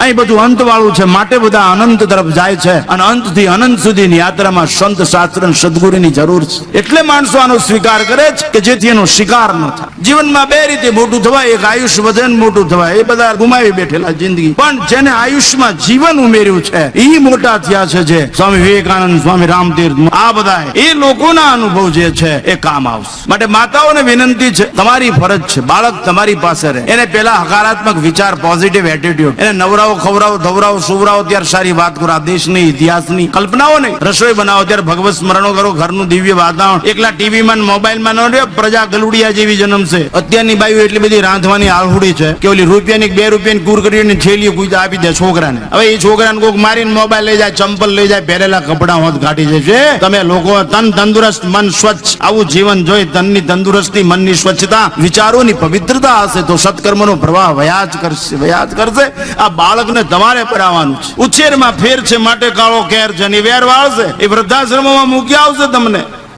અહીં બધું અંત વાળું છે, માટે બધા અનંત તરફ જાય છે અને અંત થી અનંત સુધીની યાત્રામાં સંત શાસ્ત્ર અને સદગુરુની જરૂર છે. એટલે માણસો આનો સ્વીકાર કરે છે કે જેથી એનો શિકાર ન થાય. જીવનમાં બે રીતે મોટું થવાય, એક આયુષ્ય વધે ને મોટું થવાય. એ બધા ગુમાવી બેઠેલા જિંદગી, પણ જેને આયુષ્યમાં જીવન ઉમેર્યું છે એ મોટા થયા છે. જે સ્વામી વિવેકાનંદ, સ્વામી રામતીર્થ, આ બધા એ લોકોના અનુભવ જે છે એ કામ આવશે. માટે માતાઓને વિનંતી છે, તમારી ફરજ છે, બાળક તમારી પાસે રહે એને પેલા હકારાત્મક વિચાર, પોઝિટિવ એટીટ્યુડ, એને નવરાવો, ખવરાવો, ધવરાવો, સુવરાવો ત્યારે સારી વાત કરો. આ દેશની ઇતિહાસની કલ્પનાઓ નહીં. રસોઈ બનાવો ત્યારે ભગવત સ્મરણો કરો, ઘરનું દિવ્ય વાતાવરણ. એકલા ટીવીમાં મોબાઈલમાં ન રહે. પ્રજા ગલુડિયા જેવી જન્મશે. અત્યારની બાઈઓ એટલી બધી રાંધવાની આળહુડી છે કે ઓલી રૂપિયાની 2 રૂપિયાની કુરકરીની થેલીઓ કોઈ આપી દે છોકરાને. હવે એ છોકરાને કોઈક મારીને મોબાઈલ લઈ જાય, ચંપલ લઈ જાય, પહેરેલા કપડા હોત કાઢી જશે. તમે લોકો તન તંદુરસ્ત, મન સ્વચ્છ, આવું જીવન જોઈ તનની તંદુરસ્તી, મનની સ્વચ્છતા, વિચારોની પવિત્રતા હશે તો સત્કર્મનો પ્રવાહ વયા જ કરશે. આ બાળકને તમારે પરાવવાનું છે. ઉછેરમાં ફેર છે માટે કાળો કેર છે, વેર વાળશે. એ વૃદ્ધાશ્રમોમાં મૂકી આવશે તમને.